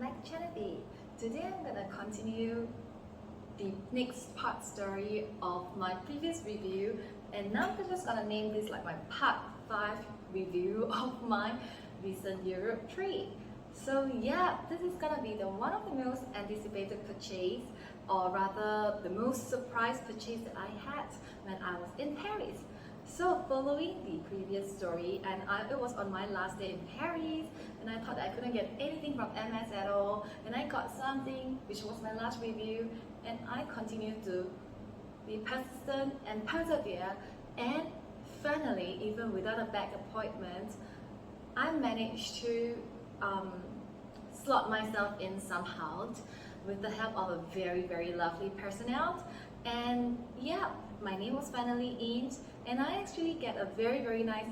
back to channel. Today I'm gonna continue the next part story of my previous review, and now I'm just gonna name this like my part 5 review of my recent Europe trip. So yeah, this is gonna be one of the most anticipated purchase, or rather the most surprise purchase that I had when I was in Paris. So following the previous story, and it was on my last day in Paris, and I thought I couldn't get anything from Hermès at all, and I got something, which was my last review, and I continued to be persistent and persevere, and finally, even without a bag appointment, I managed to slot myself in somehow with the help of a very lovely personnel. And yeah, my name was finally in, and I actually get a very nice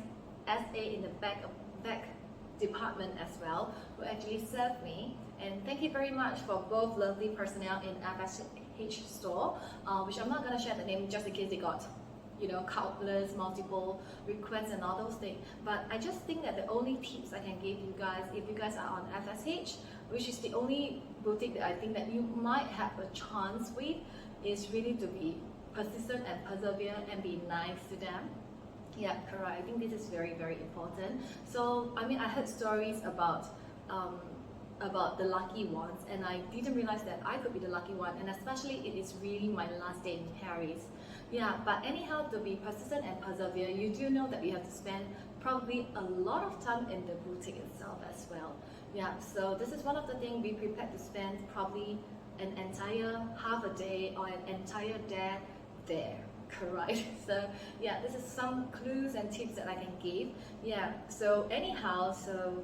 SA in the back department as well, who actually served me. And thank you very much for both lovely personnel in FSH store, which I'm not gonna share the name just in case they got, you know, countless multiple requests and all those things. But I just think that the only tips I can give you guys, if you guys are on FSH, which is the only boutique that I think that you might have a chance with, is really to be persistent and persevere and be nice to them. Yeah, correct. I think this is very important. So I mean, I heard stories about the lucky ones, and I didn't realize that I could be the lucky one, and especially it is really my last day in Paris. Yeah, but anyhow, to be persistent and persevere, you do know that you have to spend probably a lot of time in the boutique itself as well. Yeah, so this is one of the things we prepared to spend probably an entire half a day or an entire day there. Correct. So yeah, this is some clues and tips that I can give. Yeah, so anyhow, so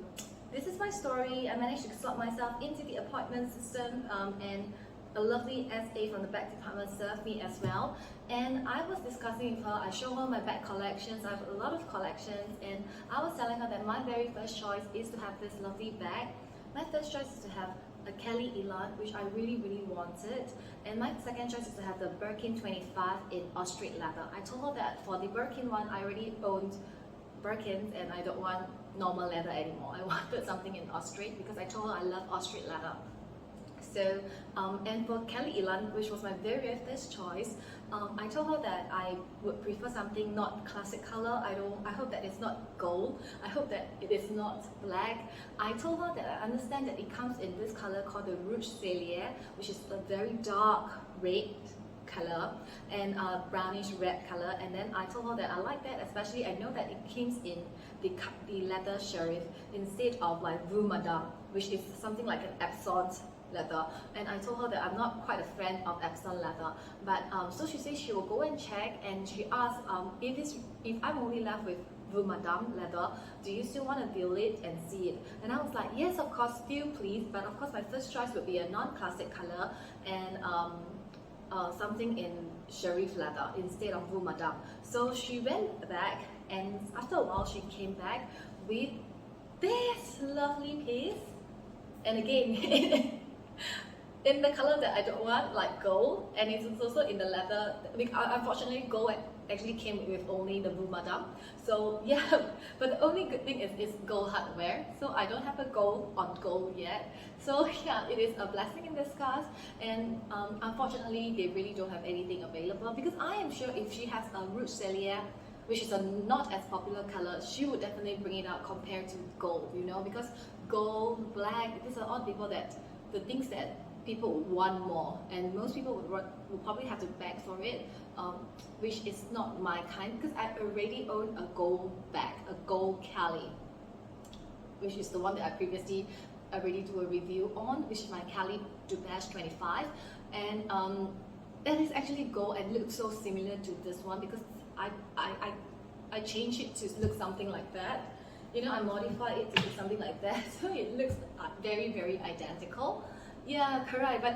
this is my story. I managed to slot myself into the appointment system, and a lovely SA from the bag department served me as well. And I was discussing with her, I showed her my bag collections. I have a lot of collections, and I was telling her that my very first choice is to have this lovely bag. My first choice is to have a凯利Elan, which I really wanted, and my second choice is to have the Birkin 25 in ostrich leather. I told her that for the Birkin one, I already owned Birkins and I don't want normal leather anymore. I wanted something in ostrich because I told her I love ostrich leather. So, and for凯利Elan, which was my very first choice, I told her that I would prefer something not classic color. I hope that it's not gold. I hope that it is not black. I told her that I understand that it comes in this color called the Rouge Cellier, which is a very dark red color and a brownish red color. And then I told her that I like that, especially I know that it comes in the leather sheriff instead of like Veau Madam, which is something like an Epsom leather. And I told her that I'm not quite a fan of Epsom leather, but so she says she will go and check, and she asked if I'm only left with Veau Madam leather, do you still want to feel it and see it? And I was like, yes, of course, still please, but of course my first choice would be a non-classic color and something in sheriff leather instead of Veau Madam. So she went back, and after a while she came back with this lovely piece, and again in the color that I don't want, like gold, and it's also in the leather. Unfortunately, gold actually came with only the Veau Madam. So yeah, but the only good thing is it's gold hardware, so I don't have a gold on gold yet. So yeah, it is a blessing in disguise, and unfortunately they really don't have anything available, because I am sure if she has a Rouge Cellier, which is a not as popular color, she would definitely bring it out compared to gold, you know, because gold, black, these are all the things that people would want more, and most people would probably have to beg for it, which is not my kind, because I already own a gold bag, a gold凯利, which is the one that I previously already do a review on, which is my凯利Depeches 25, and that is actually gold and looks so similar to this one, because I changed it to look something like that. You know, I modified it to look something like that, so it looks very identical. Yeah, correct. But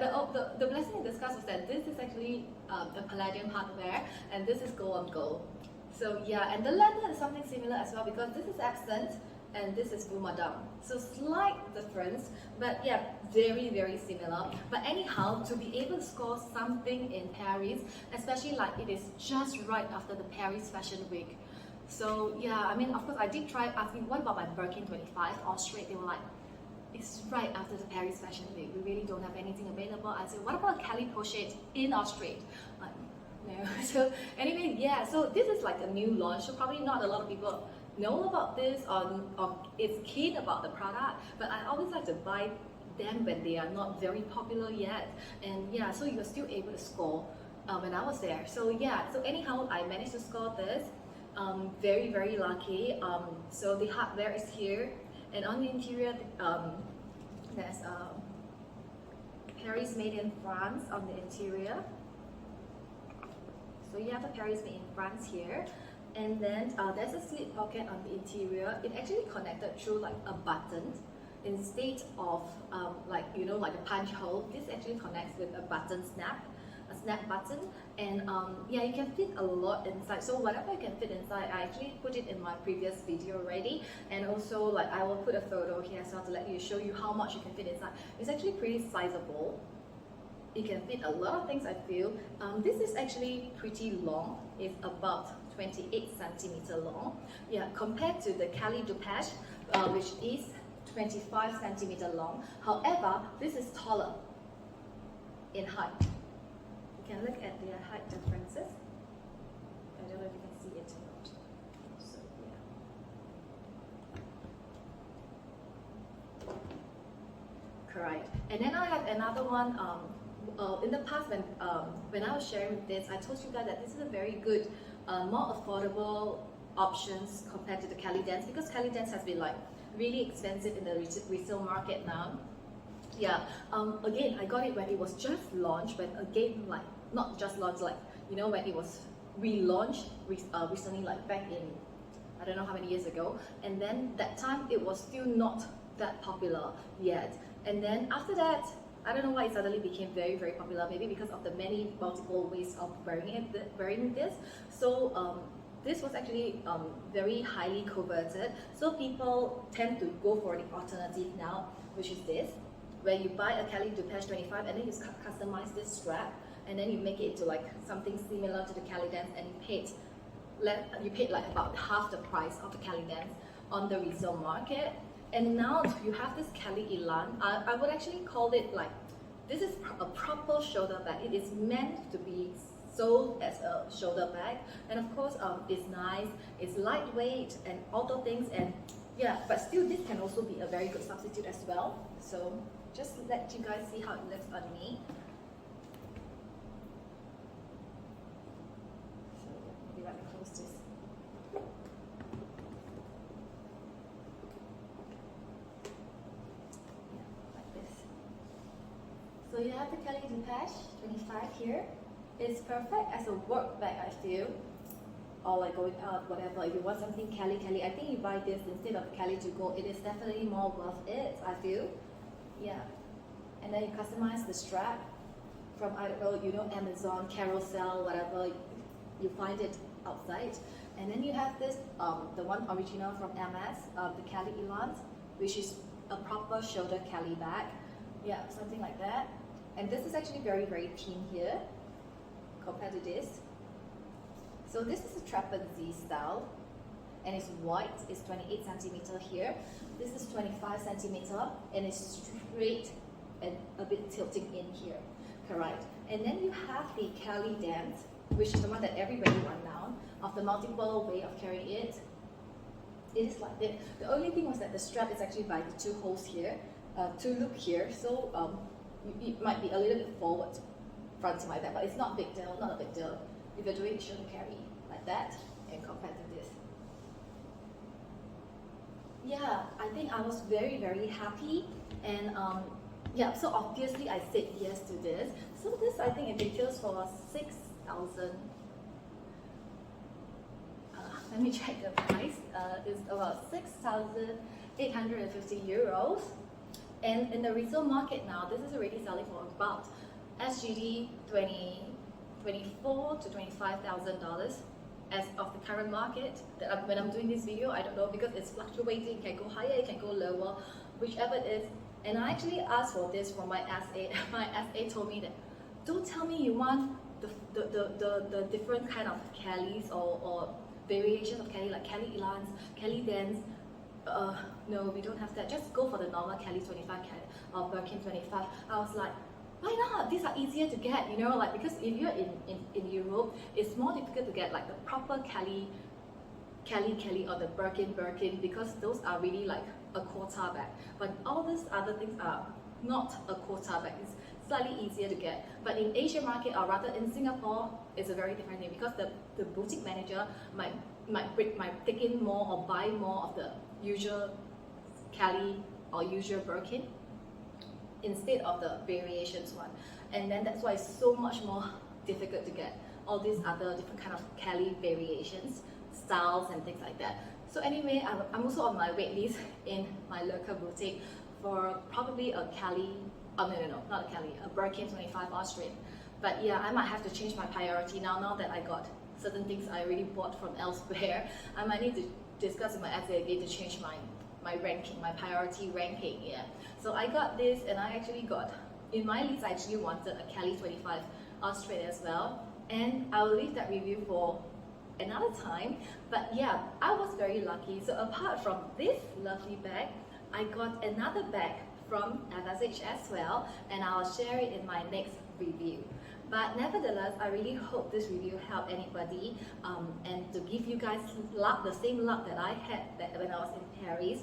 the blessing in disguise was that this is actually the palladium hardware, and this is gold on gold. So yeah, and the leather is something similar as well, because this is accent and this is Veau Madam. So slight difference, but yeah, very similar. But anyhow, to be able to score something in Paris, especially like it is just right after the Paris Fashion Week. So yeah, I mean, of course, I did try asking, what about my Birkin 25 or straight? They were like, it's right after the Paris Fashion Week. We really don't have anything available. I said, what about Cali Pochette in Australia? No. So anyway, yeah, so this is like a new launch, so probably not a lot of people know about this or is keen about the product, but I always like to buy them when they are not very popular yet. And yeah, so you're still able to score when I was there. So yeah, so anyhow, I managed to score this. Very, very lucky. So the hardware is here, and on the interior, there's Paris made in France on the interior. So you have the Paris made in France here, and then there's a slip pocket on the interior. It actually connected through like a button instead of like like a punch hole. This actually connects with a button snap. A snap button, and yeah, you can fit a lot inside. So whatever you can fit inside, I actually put it in my previous video already, and also like I will put a photo here as well to show you how much you can fit inside. It's actually pretty sizable. It can fit a lot of things, I feel. This is actually pretty long. It's about 28 centimeter long. Yeah, compared to the凯利 Depeches, which is 25 centimeter long. However, this is taller in height. You can look at their height differences. I don't know if you can see it or not. So yeah. Correct. And then I have another one. In the past, when I was sharing this, I told you guys that this is a very good, more affordable options compared to the凯利Danse, because凯利Danse has been like really expensive in the resale market now. Yeah. Again, I got it when it was just launched, but again, like not just launched, like when it was relaunched recently, like back in I don't know how many years ago, and then that time it was still not that popular yet, and then after that, I don't know why it suddenly became very, very popular. Maybe because of the multiple ways of wearing this. So this was actually very highly coveted. So people tend to go for the alternative now, which is this, where you buy a凯利 Depeche 25 and then you customize this strap, and then you make it into like something similar to the凯利Danse, and you paid like about half the price of the凯利Danse on the resale market. And now you have this凯利Elan. I would actually call it like, this is a proper shoulder bag. It is meant to be sold as a shoulder bag, and of course it's nice, it's lightweight and all those things, and yeah, but still this can also be a very good substitute as well. So just let you guys see how it looks on me. So maybe let me close this. So you have the凯利Depeche 25 here. It's perfect as a work bag, I feel, or like going out, whatever. If you want something凯利, I think you buy this instead of凯利to go. It is definitely more worth it, I feel. Yeah. And then you customize the strap from, I don't know, Amazon, Carousel, whatever. You find it outside. And then you have this, the one original from Hermès, the凯利Elan, which is a proper shoulder凯利bag. Yeah, something like that. And this is actually very, very thin here compared to this. So this is a trapeze style, and it's white. It's 28 centimeter here. This is 25 centimeter, and it's straight and a bit tilting in here. Correct. And then you have the凯利Danse, which is the one that everybody wants now, of the multiple way of carrying it. It is like this. The only thing was that the strap is actually by the two holes here. To look here, so it might be a little bit forward, front to my back, but it's not a big deal, not a big deal. If you're doing shoulder carry like that, and compared to this. Yeah, I think I was very, very happy, and yeah, so obviously I said yes to this. So this, I think it retails for 6,000. Let me check the price. It's about 6,850 euros. And in the resale market now, this is already selling for about SGD 24 to $25,000 as of the current market. When I'm doing this video, I don't know, because it's fluctuating. It can go higher, it can go lower, whichever it is. And I actually asked for this from my SA. My SA told me that, don't tell me you want the different kind of Kellys or variations of凯利, like凯利Elan,凯利Danse. no, we don't have that. Just go for the normal Kelly 25 or Birkin 25. I was like, why not? These are easier to get, you know, like because if you're in Europe, it's more difficult to get like the proper Kelly or the Birkin because those are really like a quota bag. But all these other things are not a quota bag. It's slightly easier to get. But in Asia market, or rather in Singapore, it's a very different thing because the boutique manager might take in more or buy more of the usual Kelly or usual Birkin instead of the variations one, and then that's why it's so much more difficult to get all these other different kind of Kelly variations, styles and things like that. So anyway, I'm also on my wait list in my local boutique for probably a Kelly, oh no, not a Kelly, a Birkin 25 Austrian. But yeah, I might have to change my priority now that I got certain things I already bought from elsewhere. I might need to discuss with my SA again to change my ranking, my priority ranking, yeah. So I got this, and I actually got, in my list I actually wanted a Kelly 25 Austrian as well, and I'll leave that review for another time. But yeah, I was very lucky. So apart from this lovely bag, I got another bag from FSH as well, and I'll share it in my next review. But nevertheless, I really hope this review helped anybody and to give you guys luck, the same luck that I had when I was in Paris.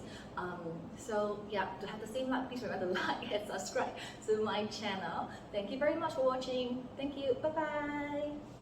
So yeah, to have the same luck, please remember to like and subscribe to my channel. Thank you very much for watching. Thank you. Bye bye.